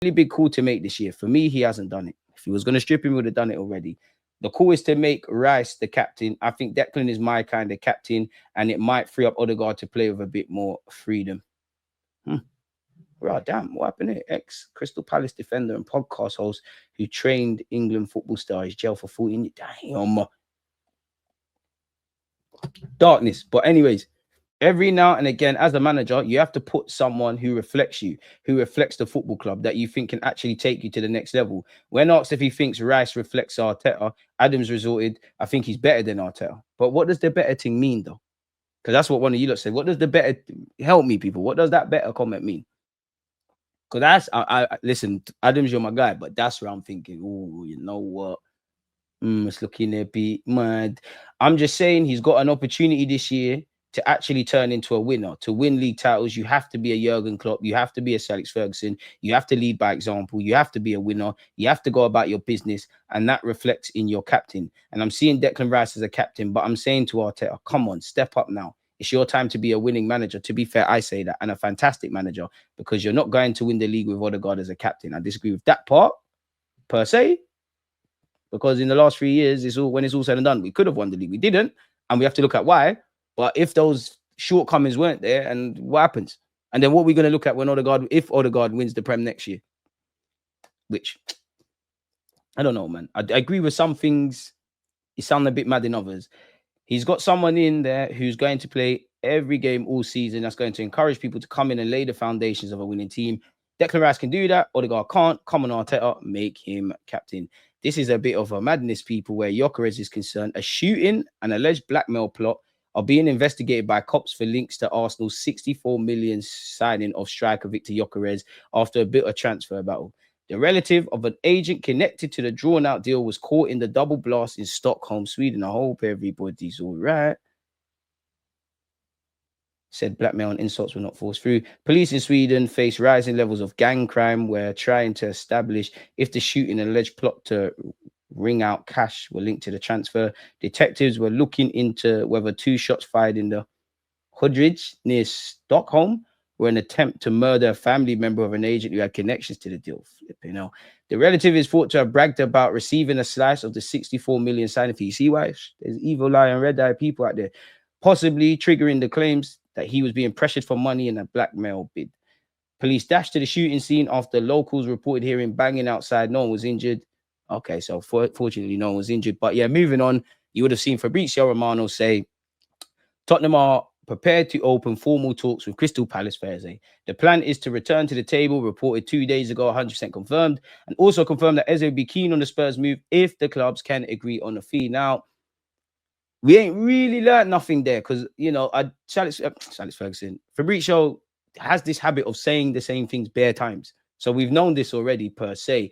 really big call to make this year. For me, he hasn't done it. If he was going to strip him, he would have done it already. The call is to make Rice the captain. I think Declan is my kind of captain, and it might free up Ødegaard to play with a bit more freedom. Right, damn, what happened here? Ex-Crystal Palace defender and podcast host who trained England football star is jail for 14 years. Damn. Darkness. But anyways, every now and again, as a manager, you have to put someone who reflects you, who reflects the football club that you think can actually take you to the next level. When asked if he thinks Rice reflects Arteta, Adams resorted, I think he's better than Arteta. But what does the better thing mean, though? Because that's what one of you lot said. What does the better... Help me, people. What does that better comment mean? Because I listen, Adams, you're my guy, but that's where I'm thinking, oh, you know what? It's looking a bit mad. I'm just saying he's got an opportunity this year to actually turn into a winner. To win league titles, you have to be a Jurgen Klopp. You have to be a Sir Alex Ferguson. You have to lead by example. You have to be a winner. You have to go about your business, and that reflects in your captain. And I'm seeing Declan Rice as a captain, but I'm saying to Arteta, come on, step up now. It's your time to be a winning manager. To be fair, I say that, and a fantastic manager, because you're not going to win the league with Ødegaard as a captain. I disagree with that part, per se, because in the last 3 years, when it's all said and done, we could have won the league. We didn't, and we have to look at why. But if those shortcomings weren't there, and what happens? And then what are we going to look at if Ødegaard wins the Prem next year? Which, I don't know, man. I agree with some things. He sound a bit mad in others. He's got someone in there who's going to play every game all season. That's going to encourage people to come in and lay the foundations of a winning team. Declan Rice can do that. Ødegaard can't. Come on, Arteta, make him captain. This is a bit of a madness, people, where Gyökeres is concerned. A shooting and alleged blackmail plot are being investigated by cops for links to Arsenal's 64 million signing of striker Victor Gyökeres after a bitter transfer battle. The relative of an agent connected to the drawn-out deal was caught in the double blast in Stockholm, Sweden. I hope everybody's all right. Said blackmail and insults were not forced through. Police in Sweden face rising levels of gang crime. We're trying to establish if the shooting and alleged plot to wring out cash were linked to the transfer. Detectives were looking into whether 2 shots fired in the Hudridge near Stockholm were an attempt to murder a family member of an agent who had connections to the deal. You know, the relative is thought to have bragged about receiving a slice of the 64 million signing fee. You see why there's evil eye and red eye people out there, possibly triggering the claims that he was being pressured for money in a blackmail bid. Police dashed to the shooting scene after locals reported hearing banging outside. No one was injured. Okay, so fortunately, no one was injured. But yeah, moving on, you would have seen Fabrizio Romano say Tottenham are prepared to open formal talks with Crystal Palace for Eze. The plan is to return to the table, reported 2 days ago, 100% confirmed, and also confirmed that Eze will be keen on the Spurs move if the clubs can agree on a fee. Now, we ain't really learned nothing there because, you know, Alex Ferguson, Fabrizio has this habit of saying the same things bare times. So we've known this already, per se.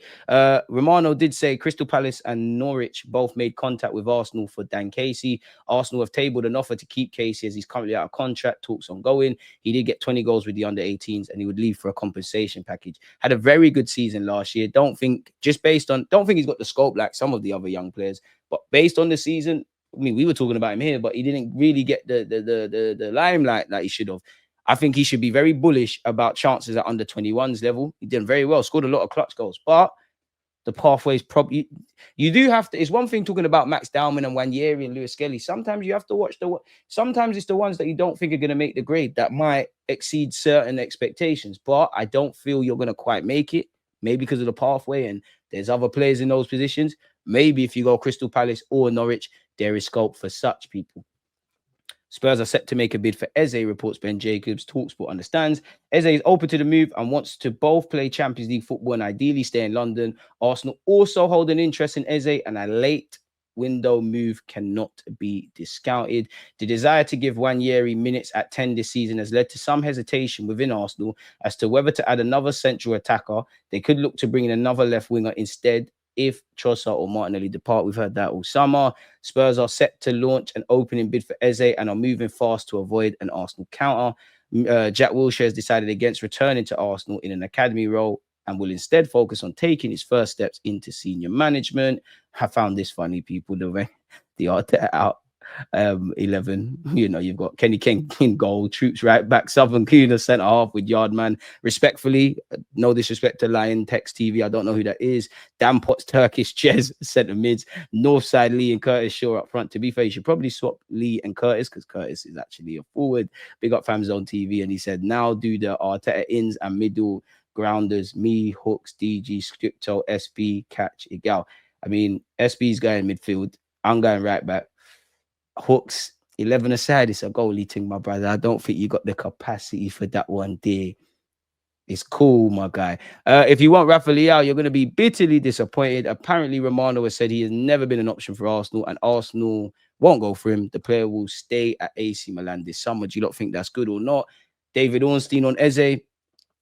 Romano did say Crystal Palace and Norwich both made contact with Arsenal for Dan Casey. Arsenal have tabled an offer to keep Casey as he's currently out of contract, talks ongoing. He did get 20 goals with the under-18s and he would leave for a compensation package. Had a very good season last year. Don't think he's got the scope like some of the other young players, but based on the season, I mean, we were talking about him here, but he didn't really get the limelight that he should have. I think he should be very bullish about chances at under 21s level. He did very well, scored a lot of clutch goals, but the pathways probably you do have to. It's one thing talking about Max Dowman and Wanyeri and Lewis Skelly. Sometimes you have to watch sometimes it's the ones that you don't think are going to make the grade that might exceed certain expectations. But I don't feel you're going to quite make it. Maybe because of the pathway and there's other players in those positions. Maybe if you go Crystal Palace or Norwich, there is scope for such people. Spurs are set to make a bid for Eze, reports Ben Jacobs. TalkSport understands. Eze is open to the move and wants to both play Champions League football and ideally stay in London. Arsenal also hold an interest in Eze, and a late window move cannot be discounted. The desire to give Wanyeri minutes at 10 this season has led to some hesitation within Arsenal as to whether to add another central attacker. They could look to bring in another left winger instead if Trossard or Martinelli depart. We've heard that all summer. Spurs are set to launch an opening bid for Eze and are moving fast to avoid an Arsenal counter. Jack Wilshere has decided against returning to Arsenal in an academy role and will instead focus on taking his first steps into senior management. I found this funny, people, the way the Arteta out. 11. You know, you've got Kenny King in goal, Troops right back, Southern Gooner centre half with Yardman. Respectfully, no disrespect to Lion Text TV, I don't know who that is. Dan Potts, Turkish Jez centre mids, Northside Lee and Curtis Shaw up front. To be fair, you should probably swap Lee and Curtis because Curtis is actually a forward. Big up Fam Zone TV, and he said now do the Arteta ins and middle grounders, me, Hooks, DG, Scripto, SB, Catch, Igal. I mean, SB's going midfield. I'm going right back. Hooks, 11 aside. It's a goalie thing, my brother. I don't think you got the capacity for that one there. It's cool, my guy. If you want Rafael Leão, you're going to be bitterly disappointed. Apparently, Romano has said he has never been an option for Arsenal, and Arsenal won't go for him. The player will stay at AC Milan this summer. Do you not think that's good or not? David Ornstein on Eze.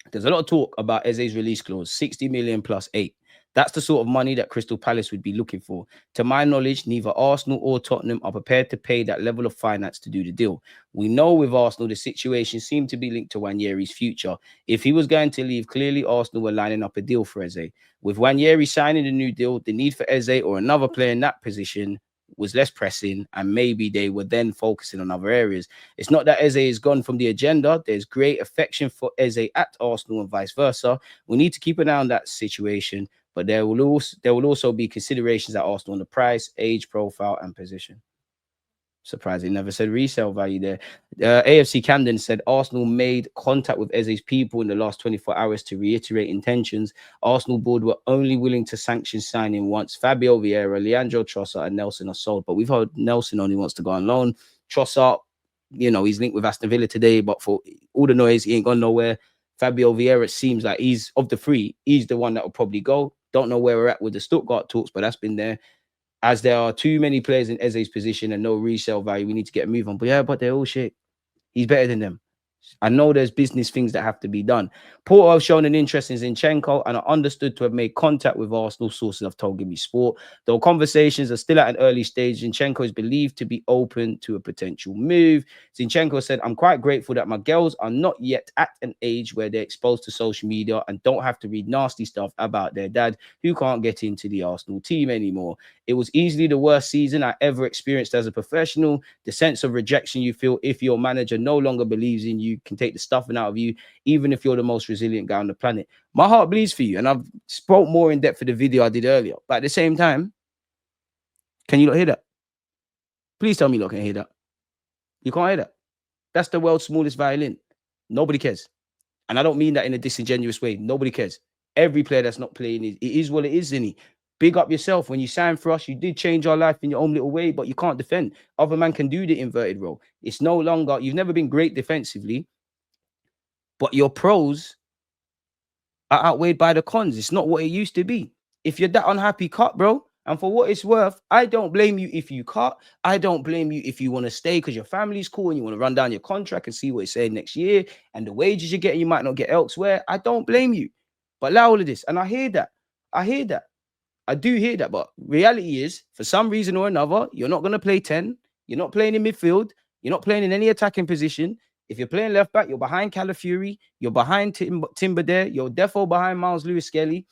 There's a lot of talk about Eze's release clause, 60 million plus 8. That's the sort of money that Crystal Palace would be looking for. To my knowledge, neither Arsenal or Tottenham are prepared to pay that level of finance to do the deal. We know with Arsenal, the situation seemed to be linked to Nwaneri's future. If he was going to leave, clearly Arsenal were lining up a deal for Eze. With Nwaneri signing a new deal, the need for Eze or another player in that position was less pressing, and maybe they were then focusing on other areas. It's not that Eze is gone from the agenda. There's great affection for Eze at Arsenal and vice versa. We need to keep an eye on that situation, but there will also be considerations at Arsenal on the price, age profile, and position. Surprising, never said resale value there. AFC Camden said Arsenal made contact with Eze's people in the last 24 hours to reiterate intentions. Arsenal board were only willing to sanction signing once Fabio Vieira, Leandro Trossard, and Nelson are sold. But we've heard Nelson only wants to go on loan. Trossard, you know, he's linked with Aston Villa today, but for all the noise, he ain't gone nowhere. Fabio Vieira, it seems like he's of the three, he's the one that will probably go. Don't know where we're at with the Stuttgart talks, but that's been there. As there are too many players in Eze's position and no resale value, we need to get a move on. But yeah, but they're all shit. He's better than them. I know there's business things that have to be done. Porto have shown an interest in Zinchenko and are understood to have made contact with Arsenal, sources have told Give Me Sport. Though conversations are still at an early stage, Zinchenko is believed to be open to a potential move. Zinchenko said, I'm quite grateful that my girls are not yet at an age where they're exposed to social media and don't have to read nasty stuff about their dad who can't get into the Arsenal team anymore. It was easily the worst season I ever experienced as a professional. The sense of rejection you feel if your manager no longer believes in you can take the stuffing out of you, even if you're the most resilient guy on the planet. My heart bleeds for you, and I've spoke more in depth for the video I did earlier. But at the same time, can you not hear that? Please tell me you can hear that. You can't hear that. That's the world's smallest violin. Nobody cares. And I don't mean that in a disingenuous way. Nobody cares. Every player that's not playing, it is what it is, isn't he? Big up yourself. When you signed for us, you did change our life in your own little way, but you can't defend. Other man can do the inverted role. It's no longer, you've never been great defensively, but your pros are outweighed by the cons. It's not what it used to be. If you're that unhappy, cut, bro. And for what it's worth, I don't blame you if you cut. I don't blame you if you want to stay because your family's cool and you want to run down your contract and see what it's saying next year and the wages you're getting, you might not get elsewhere. I don't blame you. But allow all of this. And I hear that. I do hear that. But reality is, for some reason or another, you're not going to play 10. You're not playing in midfield. You're not playing in any attacking position. If you're playing left back, you're behind Calafiori. You're behind Timber there. You're defo behind Miles Lewis-Skelly.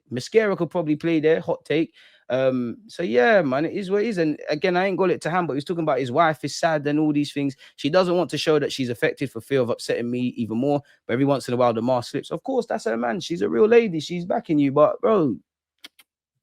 Mascara could probably play there. Hot take. So yeah, man, it is what it is. And again, I ain't got it to hand, but he's talking about his wife is sad and all these things. She doesn't want to show that she's affected for fear of upsetting me even more. But every once in a while, the mask slips. Of course, that's her man. She's a real lady. She's backing you. But bro,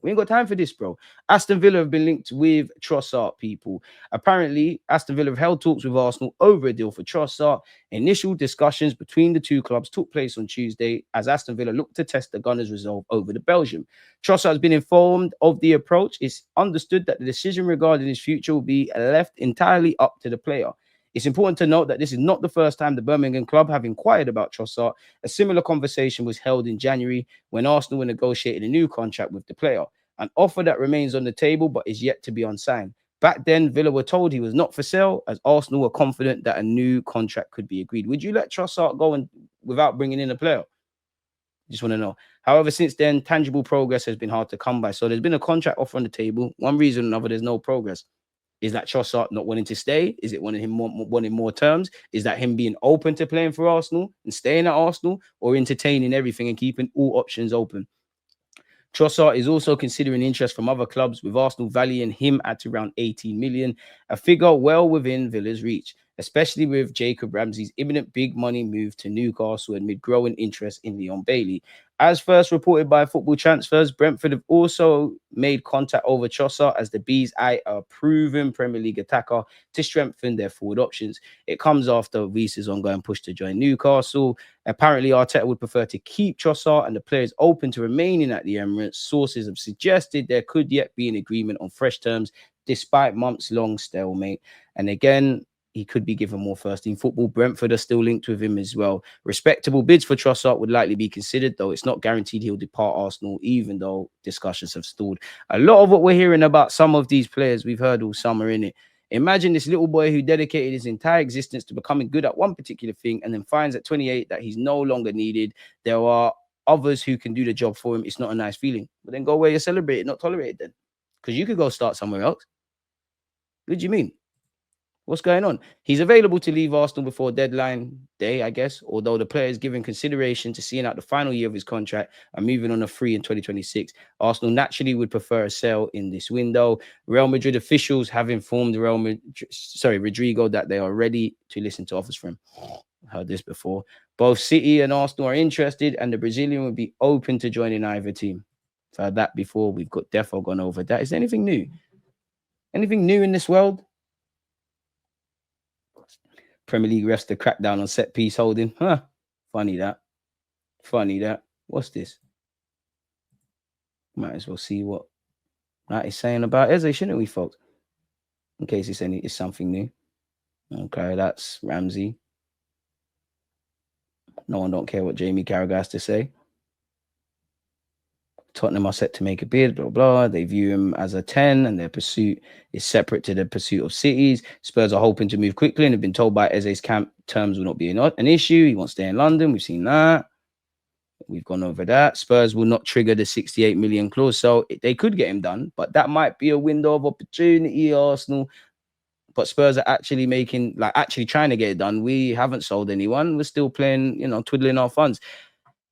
we ain't got time for this, bro. Aston Villa have been linked with Trossard, people. Apparently, Aston Villa have held talks with Arsenal over a deal for Trossard. Initial discussions between the two clubs took place on Tuesday as Aston Villa looked to test the Gunners' resolve over the Belgium. Trossard has been informed of the approach. It's understood that the decision regarding his future will be left entirely up to the player. It's important to note that this is not the first time the Birmingham club have inquired about Trossard. A similar conversation was held in January when Arsenal were negotiating a new contract with the player. An offer that remains on the table but is yet to be unsigned. Back then, Villa were told he was not for sale, as Arsenal were confident that a new contract could be agreed. Would you let Trossard go without bringing in a player? Just want to know. However, since then, tangible progress has been hard to come by. So there's been a contract offer on the table. One reason or another, there's no progress. Is that Trossard not wanting to stay? Is it wanting more terms? Is that him being open to playing for Arsenal and staying at Arsenal, or entertaining everything and keeping all options open? Trossard is also considering interest from other clubs, with Arsenal valuing him at around 18 million, a figure well within Villa's reach, especially with Jacob Ramsey's imminent big money move to Newcastle amid growing interest in Leon Bailey. As first reported by Football Transfers, Brentford have also made contact over Trossard as the Bees eye a proven Premier League attacker to strengthen their forward options. It comes after Wies's ongoing push to join Newcastle. Apparently, Arteta would prefer to keep Trossard and the player is open to remaining at the Emirates. Sources have suggested there could yet be an agreement on fresh terms despite months-long stalemate. And again, he could be given more first-team football. Brentford are still linked with him as well. Respectable bids for Trossard would likely be considered, though it's not guaranteed he'll depart Arsenal, even though discussions have stalled. A lot of what we're hearing about some of these players we've heard all summer, innit? Imagine this little boy who dedicated his entire existence to becoming good at one particular thing and then finds at 28 that he's no longer needed. There are others who can do the job for him. It's not a nice feeling. But then go where you're celebrated, not tolerated then. Because you could go start somewhere else. What do you mean? What's going on? He's available to leave Arsenal before deadline day, I guess, although the player is given consideration to seeing out the final year of his contract and moving on a free in 2026. Arsenal naturally would prefer a sale in this window. Real Madrid officials have informed Rodrygo that they are ready to listen to offers from him. I've heard this before. Both City and Arsenal are interested, and the Brazilian would be open to joining either team. I've heard that before. We've got Defo gone over that. Is there anything new? Anything new in this world? Premier League refs to crack down on set piece holding. Huh. Funny that. What's this? Might as well see what that is saying about Eze, shouldn't we, folks? In case it's something new. Okay, that's Ramsey. No one don't care what Jamie Carragher has to say. Tottenham are set to make a bid, blah, blah. They view him as a 10 and their pursuit is separate to the pursuit of Cities. Spurs are hoping to move quickly and have been told by Eze's camp terms will not be an issue. He wants to stay in London. We've seen that. We've gone over that. Spurs will not trigger the 68 million clause. So they could get him done, but that might be a window of opportunity, Arsenal. But Spurs are actually trying to get it done. We haven't sold anyone. We're still playing, twiddling our funds.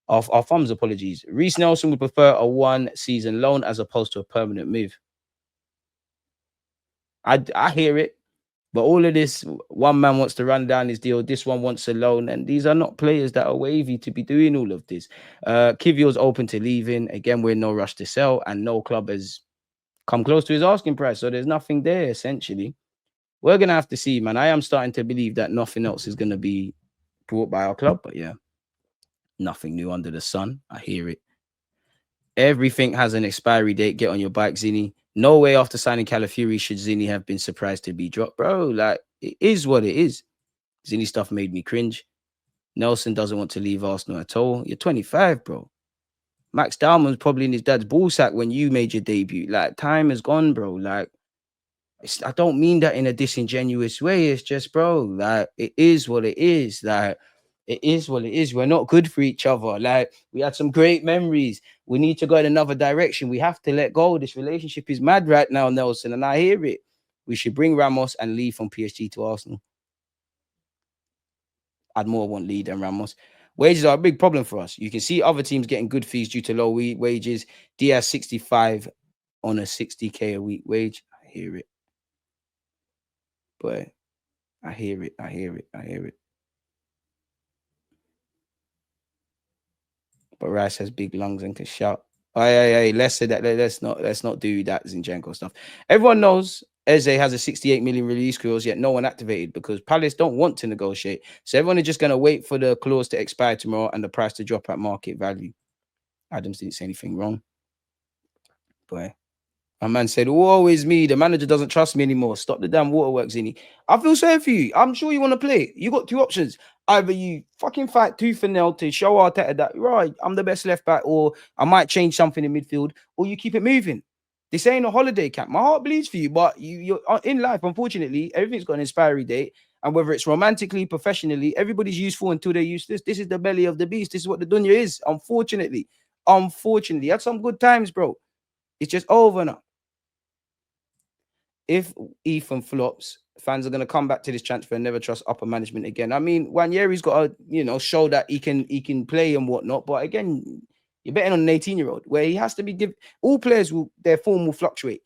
Our thumbs, apologies. Reece Nelson would prefer a one-season loan as opposed to a permanent move. I hear it, but all of this, one man wants to run down his deal, this one wants a loan, and these are not players that are wavy to be doing all of this. Kivio's open to leaving. Again, we're in no rush to sell, and no club has come close to his asking price, so there's nothing there, essentially. We're going to have to see, man. I am starting to believe that nothing else is going to be brought by our club, but yeah. Nothing new under the sun. I hear it. Everything has an expiry date. Get on your bike, Zinni. No way after signing Calafiori should Zinni have been surprised to be dropped. Bro, like, it is what it is. Zinni stuff made me cringe. Nelson doesn't want to leave Arsenal at all. You're 25, bro. Max Dalman's probably in his dad's ballsack when you made your debut. Like, time has gone, bro. Like, I don't mean that in a disingenuous way. It's just, bro, like, it is what it is. Like, it is what it is. We're not good for each other. Like, we had some great memories. We need to go in another direction. We have to let go. This relationship is mad right now, Nelson, and I hear it. We should bring Ramos and leave from PSG to Arsenal. I'd more want Lee than Ramos. Wages are a big problem for us. You can see other teams getting good fees due to low wages. Diaz 65 on a 60k a week wage. I hear it. But I hear it. But Rice has big lungs and can shout. Hey, let's say that. Let's not do that Zinchenko stuff. Everyone knows Eze has a 68 million release clause, yet no one activated because Palace don't want to negotiate. So everyone is just going to wait for the clause to expire tomorrow and the price to drop at market value. Adams didn't say anything wrong. Boy. My man said, woe is me. The manager doesn't trust me anymore. Stop the damn waterworks, Zinni. I feel sorry for you. I'm sure you want to play. You got two options. Either you fucking fight tooth and nail to show Arteta that, right, I'm the best left back, or I might change something in midfield, or you keep it moving. This ain't a holiday camp. My heart bleeds for you, but you're in life, unfortunately, everything's got an expiry date. And whether it's romantically, professionally, everybody's useful until they're useless. This is the belly of the beast. This is what the dunya is, unfortunately. You had some good times, bro. It's just over now. If Ethan flops, fans are going to come back to this transfer and never trust upper management again. I mean, Wanyeri's got to, show that he can play and whatnot. But again, You're betting on an 18-year-old where he has to be given. All players their form will fluctuate.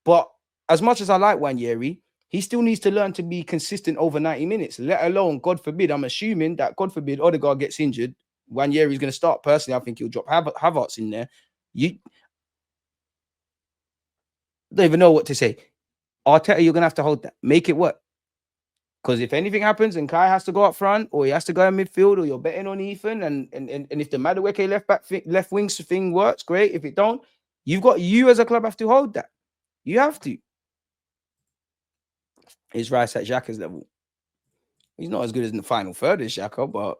But as much as I like Wanyeri, he still needs to learn to be consistent over 90 minutes, let alone, God forbid, I'm assuming that, God forbid, Ødegaard gets injured. Wanyeri is going to start. Personally, I think he'll drop Havertz in there. You don't even know what to say. Arteta, you're going to have to hold that. Make it work. Because if anything happens and Kai has to go up front or he has to go in midfield or you're betting on Ethan and if the Madueke left wing thing works, great. If it don't, you as a club have to hold that. You have to. Is Rice at Xhaka's level? He's not as good as in the final third as Xhaka, but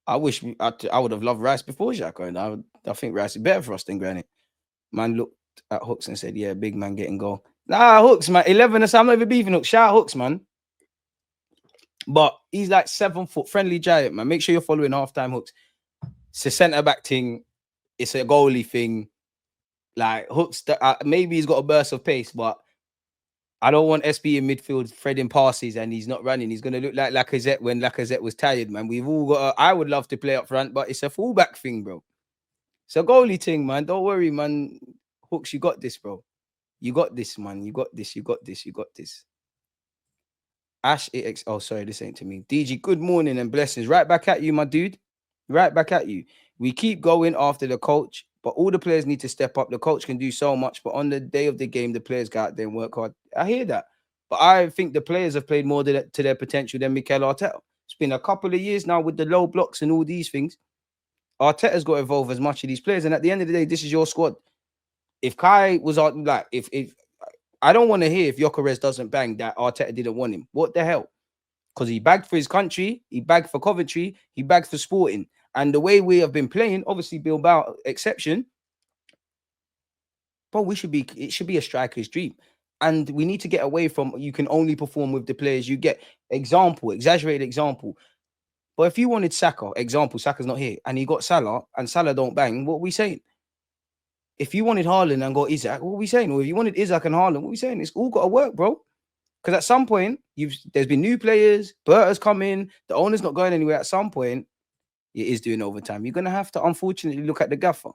I wish I would have loved Rice before Xhaka, and I think Rice is better for us than Granit. Man looked at Hooks and said, "Yeah, big man getting goal." Nah, Hooks, man, 11. I'm not even beefing Hooks. Shout out Hooks, man. But he's like 7 foot, friendly giant, man. Make sure you're following halftime Hooks. It's a centre back thing. It's a goalie thing. Like Hooks, maybe he's got a burst of pace, but I don't want SB in midfield threading passes and he's not running. He's going to look like Lacazette when Lacazette was tired, man. We've all got. I would love to play up front, but it's a fullback thing, bro. It's a goalie thing, man. Don't worry, man. Hooks, you got this, bro. You got this, man. You got this. You got this. You got this. Ash AX. Oh, sorry, this ain't to me. DG, good morning and blessings. Right back at you, my dude. Right back at you. We keep going after the coach, but all the players need to step up. The coach can do so much, but on the day of the game, the players go out there and work hard. I hear that. But I think the players have played more to their potential than Mikel Arteta. It's been a couple of years now with the low blocks and all these things. Arteta's got to evolve as much of these players. And at the end of the day, this is your squad. If Kai was like, if I don't want to hear if Gyökeres doesn't bang that Arteta didn't want him. What the hell? Because he bagged for his country, he bagged for Coventry, he bagged for Sporting. And the way we have been playing, obviously Bilbao exception, but it should be a striker's dream. And we need to get away from you can only perform with the players you get. Exaggerated example. But if you wanted Saka, Saka's not here, and he got Salah, and Salah don't bang, what are we saying? If you wanted Haaland and got Isaac, what are we saying? Or if you wanted Isaac and Haaland, what are we saying? It's all got to work, bro. Because at some point, there's been new players, Berta's come in, the owner's not going anywhere. At some point, it is doing overtime. You're going to have to, unfortunately, look at the gaffer.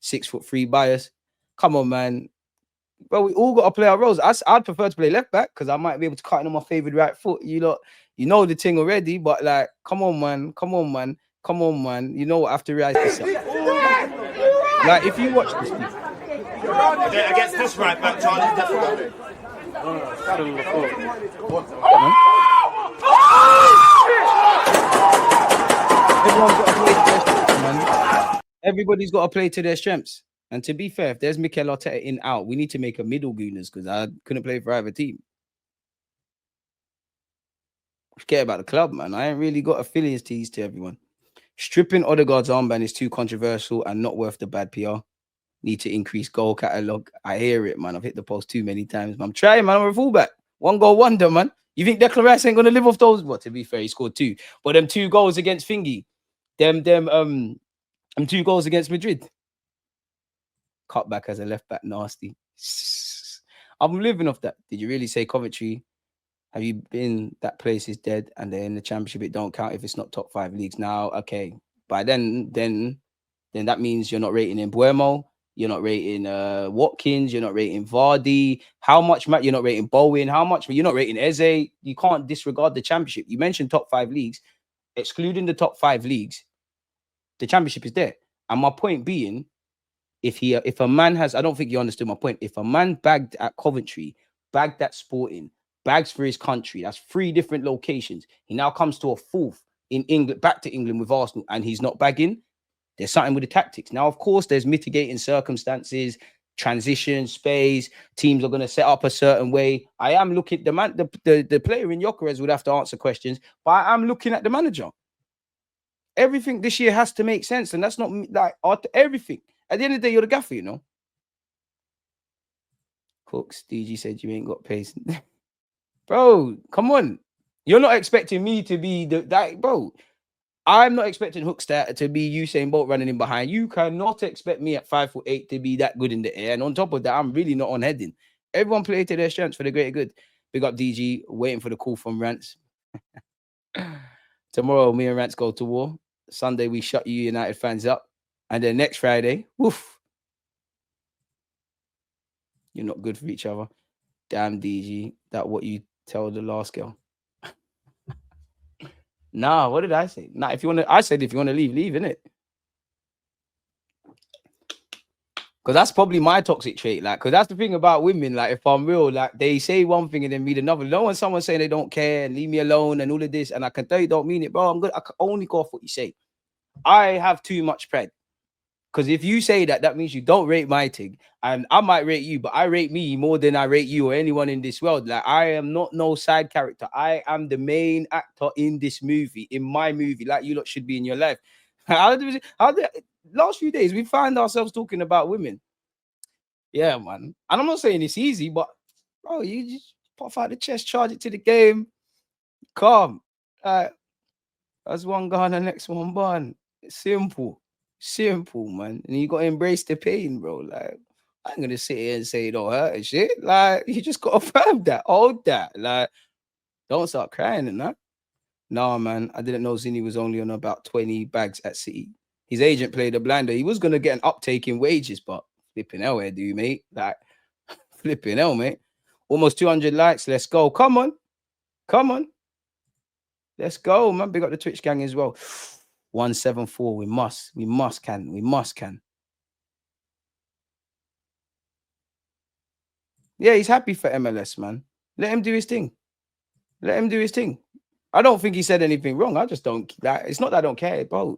6'3" bias. Come on, man. Bro, we all got to play our roles. I'd prefer to play left back because I might be able to cut in on my favorite right foot. You know the thing already, but like, come on, man. You know what? I have to realize this. Like, if you watch this, against this right back, Charlie, definitely. Everybody's got to play to their strengths. And to be fair, if there's Mikel Arteta in out, we need to make a middle Gooners because I couldn't play for either team. Forget about the club, man. I ain't really got affiliates tease to everyone. Stripping Ødegaard's armband is too controversial and not worth the bad PR. Need to increase goal catalogue. I hear it, man. I've hit the post too many times. I'm trying, man. I'm a fullback. 1 goal wonder, man. You think Declan Rice ain't gonna live off those? Well, to be fair, he scored 2. But them 2 goals against Thingy, them 2 goals against Madrid. Cut back as a left back, nasty. I'm living off that. Did you really say Coventry? Have you been? That place is dead, and they're in the Championship. It don't count if it's not top 5 leagues now. Okay, but then that means you're not rating in Buemo. You're not rating Watkins. You're not rating Vardy. How much? You're not rating Bowen. How much? You're not rating Eze. You can't disregard the Championship. You mentioned top 5 leagues, excluding the top 5 leagues. The Championship is there, and my point being, if a man has, I don't think you understood my point. If a man bagged at Coventry, bagged at Sporting, bags for his country, that's 3 different locations. He now comes to a 4th in England, back to England with Arsenal, and he's not bagging. There's something with the tactics. Now, of course, there's mitigating circumstances, transition, space. Teams are going to set up a certain way. I am looking, the player in Gyökeres would have to answer questions, but I am looking at the manager. Everything this year has to make sense, and that's not like everything. At the end of the day, you're the gaffer, you know. Cooks, DG said you ain't got pace. Bro, come on. You're not expecting me to be bro. I'm not expecting Hookster to be Usain Bolt running in behind. You cannot expect me at 5'8" to be that good in the air. And on top of that, I'm really not on heading. Everyone play to their strengths for the greater good. Big up DG, waiting for the call from Rants. Tomorrow, me and Rants go to war. Sunday, we shut you United fans up. And then next Friday, woof, you're not good for each other. Damn, DG, that what you tell the last girl. Nah, what did I say? Nah, if you want to, I said if you want to leave, innit? Because that's probably my toxic trait. Like, because that's the thing about women. Like, if I'm real, like, they say one thing and then mean another. No one, someone saying they don't care and leave me alone and all of this. And I can tell you don't mean it, bro. I'm good. I can only go off what you say. I have too much pride. Because if you say that, that means you don't rate my thing. And I might rate you, but I rate me more than I rate you or anyone in this world. Like, I am not no side character. I am the main actor in this movie, in my movie, like you lot should be in your life. Last few days, we find ourselves talking about women. Yeah, man. And I'm not saying it's easy, but, bro, you just pop out the chest, charge it to the game. Calm. That's one gone, the next one born. Simple. Simple, man. And you got to embrace the pain, bro. Like, I ain't going to sit here and say it don't hurt and shit. Like, you just got to affirm that. Hold that. Like, don't start crying and that. Nah, man. I didn't know Zinni was only on about 20 bags at City. His agent played a blinder. He was going to get an uptake in wages, but flipping hell, where do you, mate? Like, flipping hell, mate. Almost 200 likes. Let's go. Come on. Come on. Let's go, man. Big up the Twitch gang as well. 174. We must can. Yeah, he's happy for MLS, man. Let him do his thing. Let him do his thing. I don't think he said anything wrong. I just don't. Like, it's not that I don't care, bro.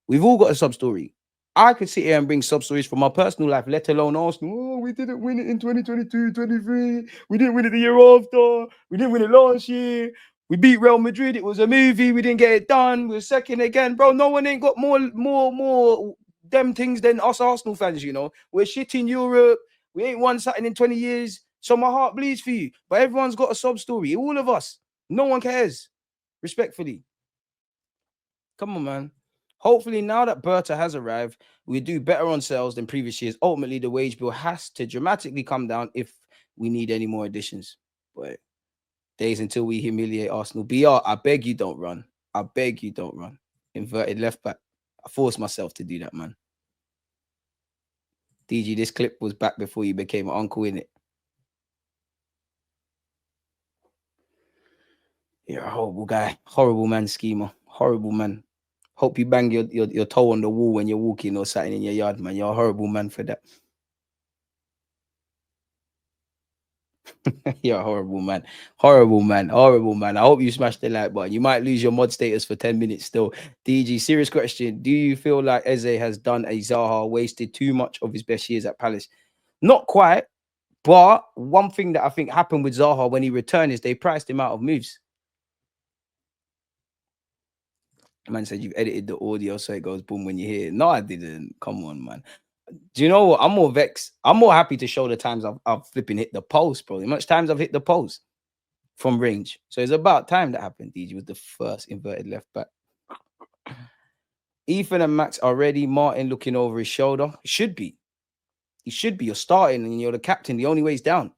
We've all got a sub story. I could sit here and bring sub stories from my personal life, let alone Arsenal. Oh, we didn't win it in 2022, 23. We didn't win it the year after. We didn't win it last year. We beat Real Madrid. It was a movie. We didn't get it done. We're second again, bro. No one ain't got more them things than us Arsenal fans, you know. We're shit in Europe. We ain't won something in 20 years. So my heart bleeds for you. But everyone's got a sob story. All of us. No one cares. Respectfully. Come on, man. Hopefully, now that Berta has arrived, we do better on sales than previous years. Ultimately, the wage bill has to dramatically come down if we need any more additions. But days until we humiliate Arsenal. BR, I beg you don't run. I beg you don't run. Inverted left back. I forced myself to do that, man. DG, this clip was back before you became an uncle, innit? You're a horrible guy. Horrible man, schemer. Horrible man. Hope you bang your toe on the wall when you're walking or something in your yard, man. You're a horrible man for that. You're a horrible man. Horrible man. Horrible man. I hope you smash the like button. You might lose your mod status for 10 minutes still. DG, serious question. Do you feel like Eze has done a Zaha, wasted too much of his best years at Palace? Not quite. But one thing that I think happened with Zaha when he returned is they priced him out of moves. Man said you've edited the audio so it goes boom when you hear it. No, I didn't. Come on, man. Do you know what? I'm more vexed. I'm more happy to show the times I've flipping hit the post, bro. How much times I've hit the post from range. So it's about time that happened. DG was the first inverted left back. Ethan and Max are ready. Martin looking over his shoulder. He should be. He should be. You're starting and you're the captain. The only way is down.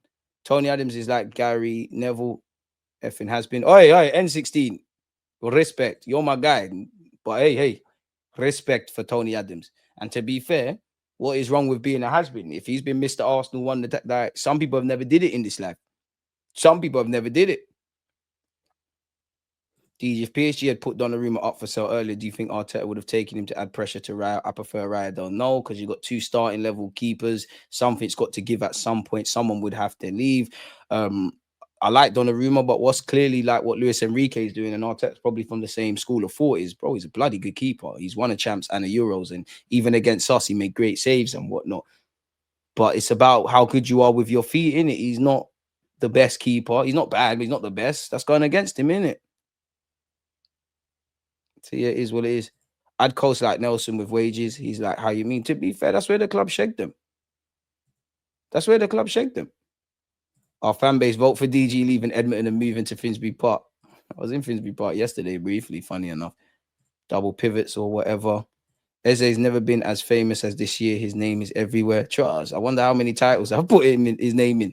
Tony Adams is like Gary Neville. Effing has been. Oh, hey, N16. Respect. You're my guy. But hey, respect for Tony Adams. And to be fair, what is wrong with being a has-been? If he's been Mr. Arsenal one, that some people have never did it in this life. Some people have never did it. DJ, if PSG had put Donnarumma up for sale earlier, do you think Arteta would have taken him to add pressure to Raya? I prefer Raya, though. No, because you've got two starting level keepers. Something's got to give at some point. Someone would have to leave. I like Donnarumma, but what's clearly like what Luis Enrique is doing, and Arteta's probably from the same school of thought, is, bro, he's a bloody good keeper. He's won a champs and a Euros, and even against us, he made great saves and whatnot. But it's about how good you are with your feet, innit? He's not the best keeper. He's not bad, but he's not the best. That's going against him, innit? So yeah, it is what it is. I'd coast like Nelson with wages. He's like, how you mean? To be fair, that's where the club shagged them. That's where the club shagged them. Our fan base vote for DG leaving Edmonton and moving to Finsbury Park. I was in Finsbury Park yesterday, briefly, funny enough. Double pivots or whatever. Eze's never been as famous as this year. His name is everywhere. Trust. I wonder how many titles I've put his name in.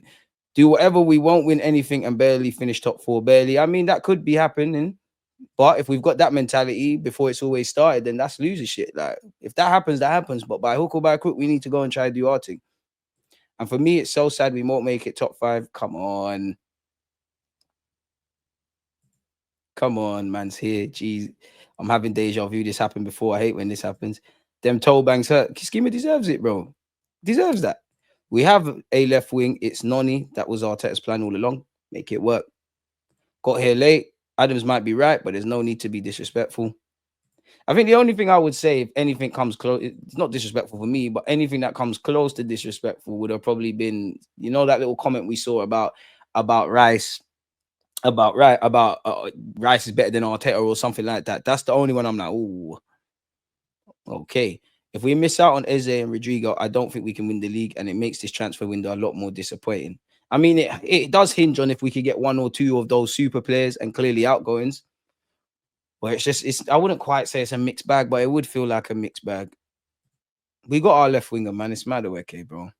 Do whatever, we won't win anything and barely finish top four. Barely. I mean, that could be happening. But if we've got that mentality before it's always started, then that's loser shit. Like, if that happens, that happens. But by hook or by crook, we need to go and try to do our thing. And for me, it's so sad we won't make it top 5. Come on. Come on, man's here. Jeez. I'm having deja vu. This happened before. I hate when this happens. Them toe bangs hurt. Schema deserves it, bro. Deserves that. We have a left wing. It's Noni. That was Arteta's plan all along. Make it work. Got here late. Adams might be right, but there's no need to be disrespectful. I think the only thing I would say, if anything comes close, it's not disrespectful for me, but anything that comes close to disrespectful would have probably been, you know, that little comment we saw about Rice, about Rice is better than Arteta or something like that. That's the only one I'm like, oh, okay. If we miss out on Eze and Rodrygo, I don't think we can win the league, and it makes this transfer window a lot more disappointing. I mean, it does hinge on if we could get 1 or 2 of those super players and clearly outgoings. But I wouldn't quite say it's a mixed bag, but it would feel like a mixed bag. We got our left winger, man. It's Madueke, bro.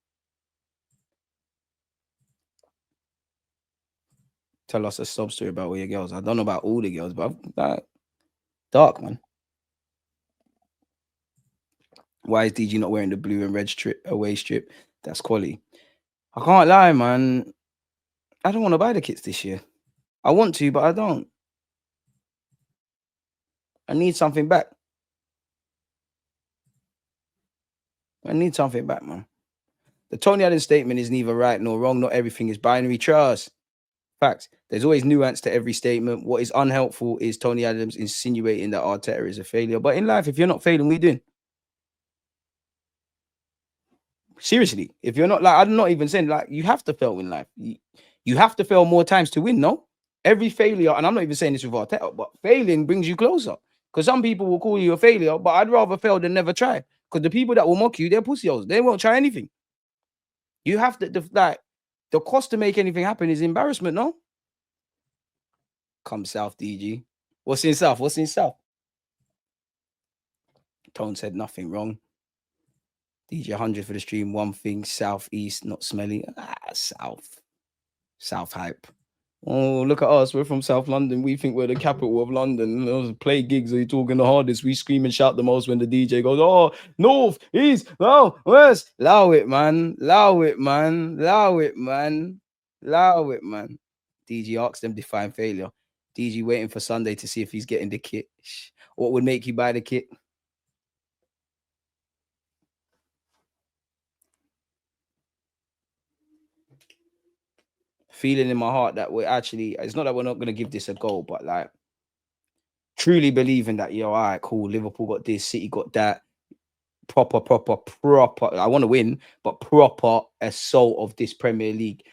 Tell us a sub story about all your girls. I don't know about all the girls, but like, dark, man. Why is DG not wearing the blue and red away strip? That's quality. I can't lie, man. I don't want to buy the kits this year. I want to, but I don't. I need something back. I need something back, man. The Tony Adams statement is neither right nor wrong. Not everything is binary. Trust. Facts. There's always nuance to every statement. What is unhelpful is Tony Adams insinuating that Arteta is a failure. But in life, if you're not failing, what are you doing? Seriously, if you're not, like, I'm not even saying, like, you have to fail in life. You have to fail more times to win, no? Every failure, and I'm not even saying this with Arteta, but failing brings you closer. Because some people will call you a failure, but I'd rather fail than never try. Because the people that will mock you, they're pussies. They won't try anything. You have to, the cost to make anything happen is embarrassment, no? Come South, DG. What's in South? What's in South? Tone said nothing wrong. DJ 100 for the stream. One thing, Southeast, not smelly. South hype. Oh, look at us. We're from South London. We think we're the capital of London. Those play gigs are you talking the hardest. We scream and shout the most when the DJ goes, oh, north, east, no, west. Allow it, man. Allow it, man. Allow it, man. Allow it, man. DG asked them define failure. DG waiting for Sunday to see if he's getting the kit. What would make you buy the kit? Feeling in my heart that we're actually, it's not that we're not going to give this a go, but like truly believing that, yo, all right, cool, Liverpool got this, City got that, proper. I want to win, but proper assault of this Premier League.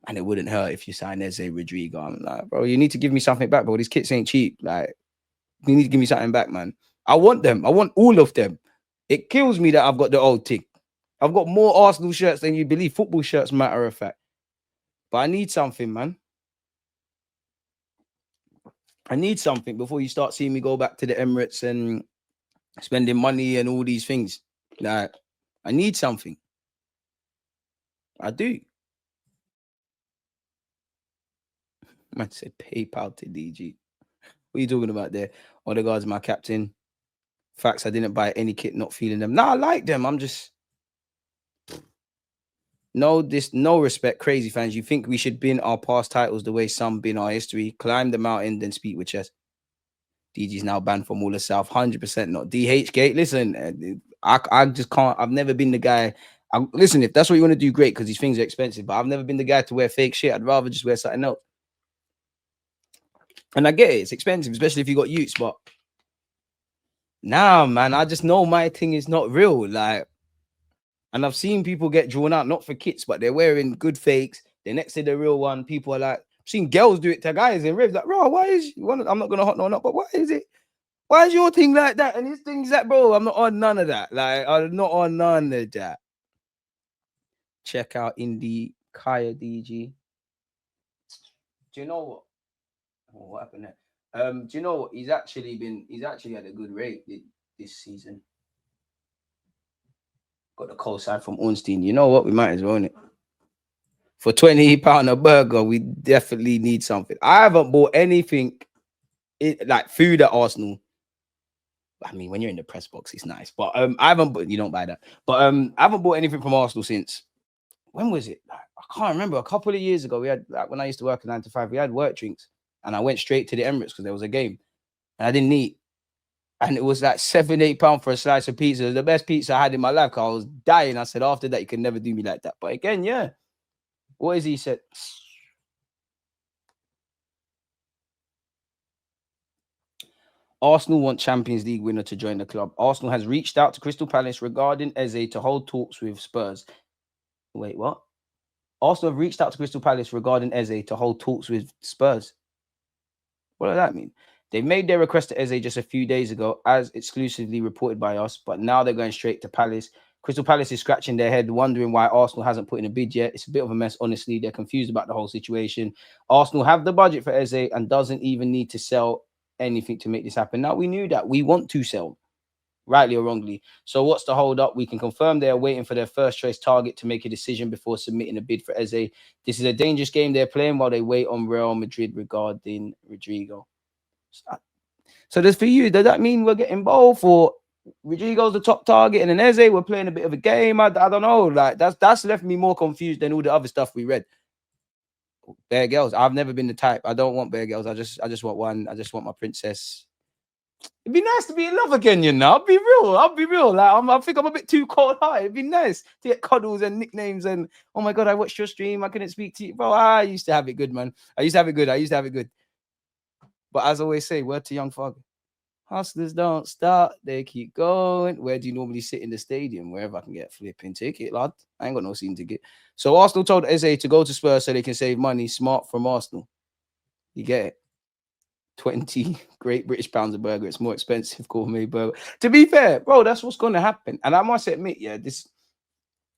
And it wouldn't hurt if you sign Eze Rodrygo. I'm like, bro, you need to give me something back, bro. These kits ain't cheap. Like, you need to give me something back, man. I want them. I want all of them. It kills me that I've got the old tick. I've got more Arsenal shirts than you believe. Football shirts, matter of fact. But I need something, man. I need something before you start seeing me go back to the Emirates and spending money and all these things. Like, I need something. I do. Man said PayPal to DG. What are you talking about there? Ødegaard's my captain. Facts, I didn't buy any kit, not feeling them. Nah, I like them. I'm just... No respect, crazy fans. You think we should bin our past titles the way some bin our history? Climb the mountain, then speak with chess. DG's now banned from all the South. 100% not. DH Gate, listen, I just can't. I've never been the guy. Listen, if that's what you want to do, great, because these things are expensive. But I've never been the guy to wear fake shit. I'd rather just wear something else. And I get it. It's expensive, especially if you got youths. But nah, man, I just know my thing is not real. Like, and I've seen people get drawn out, not for kits, but they're wearing good fakes. They're next to the real one. People are like, I've seen girls do it to guys in ribs. Like, bro, why is one? I'm not gonna hot no up, but why is it? Why is your thing like that? And his thing's that, bro. I'm not on none of that. Like, I'm not on none of that. Check out Indie Kaya DG. Do you know what? Oh, what happened there? Do you know what? He's actually had a good rate this season. Got the co-sign from Ornstein. You know what? We might as well own it. For £20 a burger, we definitely need something. I haven't bought anything like food at Arsenal. I mean, when you're in the press box, it's nice. But I haven't. You don't buy that. But I haven't bought anything from Arsenal since. When was it? Like, I can't remember. A couple of years ago, we had like when I used to work at 9 to 5. We had work drinks, and I went straight to the Emirates because there was a game, and I didn't eat. And it was like £7-8 for a slice of pizza. It was the best pizza I had in my life. Cause I was dying. I said, after that, you can never do me like that. But again, yeah. What is he said? Arsenal want Champions League winner to join the club. Arsenal has reached out to Crystal Palace regarding Eze to hold talks with Spurs. Wait, what? Arsenal have reached out to Crystal Palace regarding Eze to hold talks with Spurs. What does that mean? They made their request to Eze just a few days ago, as exclusively reported by us, but now they're going straight to Palace. Crystal Palace is scratching their head, wondering why Arsenal hasn't put in a bid yet. It's a bit of a mess, honestly. They're confused about the whole situation. Arsenal have the budget for Eze and doesn't even need to sell anything to make this happen. Now, we knew that. We want to sell, rightly or wrongly. So what's the hold up? We can confirm they are waiting for their first choice target to make a decision before submitting a bid for Eze. This is a dangerous game they're playing while they wait on Real Madrid regarding Rodrygo. So does for you, does that mean we're getting both, or Rodrygo's the top target and then Eze we're playing a bit of a game? I don't know. Like that's left me more confused than all the other stuff we read. Bear girls. I've never been the type. I don't want bear girls. I just want one. I just want my princess. It'd be nice to be in love again, you know. I'll be real. Like I think I'm a bit too cold-hearted. It'd be nice to get cuddles and nicknames and oh my god, I watched your stream. I couldn't speak to you, bro. I used to have it good, man. I used to have it good. But as I always say, word to young Fog. Hustlers don't start, they keep going. Where do you normally sit in the stadium? Wherever I can get a flipping ticket, lad. I ain't got no season ticket. So Arsenal told Eze to go to Spurs so they can save money. Smart from Arsenal. You get it. 20 Great British pounds a burger. It's more expensive gourmet burger. To be fair, bro, that's what's going to happen. And I must admit, yeah, this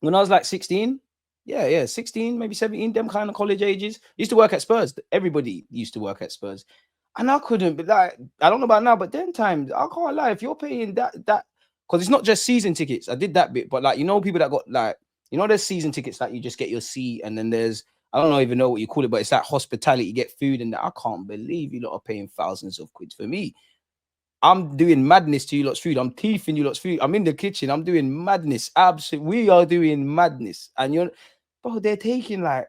when I was like 16, 16, maybe 17, them kind of college ages. Used to work at Spurs. Everybody used to work at Spurs. And I couldn't be like, I don't know about now, but then times, I can't lie. If you're paying that, because it's not just season tickets. I did that bit, but like, you know, people that got like, you know, there's season tickets that you just get your seat, and then there's, I don't even know what you call it, but it's like hospitality, you get food, and I can't believe you lot are paying thousands of quid for me. I'm doing madness to you lot's food. I'm teething you lot's food. I'm in the kitchen. I'm doing madness. Absolutely. We are doing madness. And you're, bro, they're taking like,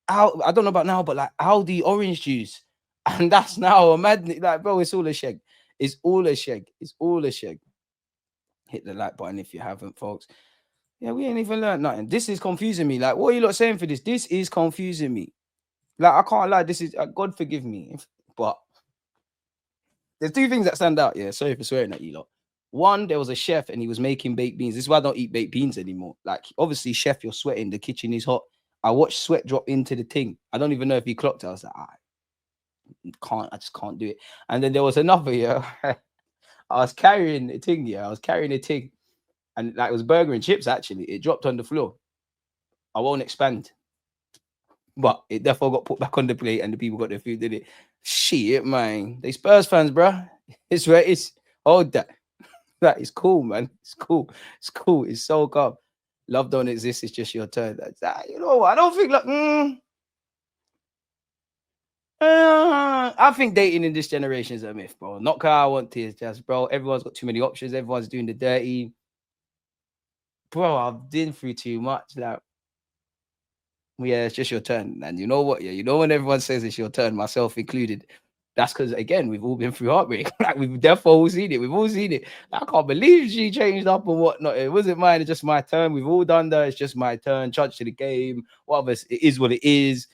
out, I don't know about now, but like Aldi orange juice. And that's now a madness. Like, bro, it's all a shag. It's all a shag. Hit the like button if you haven't, folks. Yeah, we ain't even learned nothing. This is confusing me. Like, what are you lot saying for this? This is confusing me. Like, I can't lie. This is, God forgive me. But there's two things that stand out. Yeah, sorry for swearing at you lot. One, there was a chef and he was making baked beans. This is why I don't eat baked beans anymore. Like, obviously, chef, you're sweating. The kitchen is hot. I watched sweat drop into the thing. I don't even know if he clocked it. I was like, I just can't do it. And then there was another, yeah. I was carrying a thing, and like it was burger and chips. Actually, it dropped on the floor. I won't expand, but it definitely got put back on the plate, and the people got their food. Did it? Shit, man. They Spurs fans, bro. It's where it's. Hold that. That is cool, man. It's cool. It's so calm. Love don't exist. It's just your turn. You know what? I don't think like. I think dating in this generation is a myth, bro. Not because I want to, it's just, bro, everyone's got too many options. Everyone's doing the dirty. Bro, I've been through too much. Like, yeah, it's just your turn. And you know what? Yeah, you know when everyone says it's your turn, myself included, that's because, again, we've all been through heartbreak. Like, we've definitely all seen it. We've all seen it. I can't believe she changed up and whatnot. It wasn't mine. It's just my turn. We've all done that. It's just my turn. Charge to the game. Whatever. It is what it is.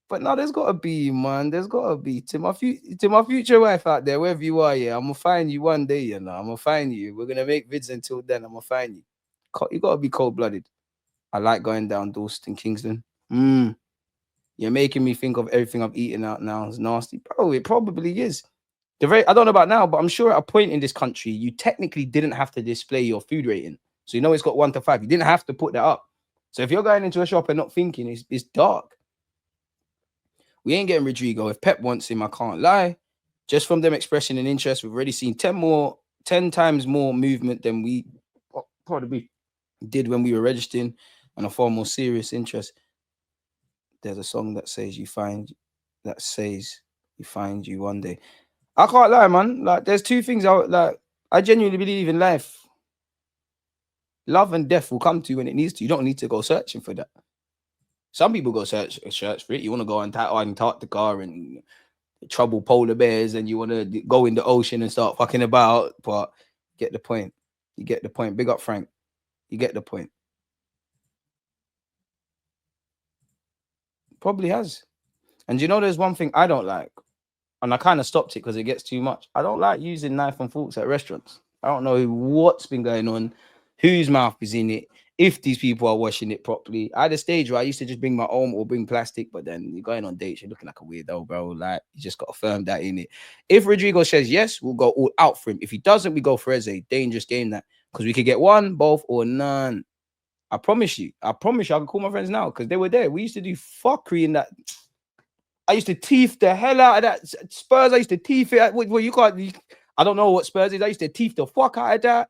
But no, there's got to be, man. There's got to be. To my future wife out there, wherever you are, yeah, I'm going to find you one day, you know. I'm going to find you. We're going to make vids until then. I'm going to find you. You got to be cold-blooded. I like going down Dalston, Kingston. You're making me think of everything I've eaten out now. It's nasty. Bro, it probably is. I don't know about now, but I'm sure at a point in this country, you technically didn't have to display your food rating. So you know it's got 1 to 5. You didn't have to put that up. So if you're going into a shop and not thinking, it's dark. We ain't getting Rodrygo. If Pep wants him, I can't lie. Just from them expressing an interest, we've already seen 10 times more movement than we probably did when we were registering, and a far more serious interest. There's a song that says you find you one day. I can't lie, man. Like, there's two things I genuinely believe in life. Love and death will come to you when it needs to. You don't need to go searching for that. Some people go search for it. You want to go on Antarctica and trouble polar bears, and you want to go in the ocean and start fucking about. But you get the point. You get the point. Big up, Frank. You get the point. Probably has. And you know, there's one thing I don't like, and I kind of stopped it because it gets too much. I don't like using knife and forks at restaurants. I don't know what's been going on, whose mouth is in it, if these people are washing it properly. I had a stage where I used to just bring my own or bring plastic, but then you're going on dates, you're looking like a weirdo, bro. Like, you just got to firm that in it. If Rodrygo says yes, we'll go all out for him. If he doesn't, we go for Eze. Dangerous game that, because we could get one, both, or none. I promise you. I can call my friends now because they were there. We used to do fuckery in that. I used to teeth the hell out of that. Spurs, I used to teeth it. Well, you can't. I don't know what Spurs is. I used to teeth the fuck out of that.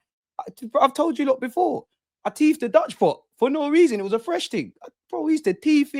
I've told you lot before. I teethed the Dutch pot for no reason. It was a fresh thing. Bro, we used to teeth it.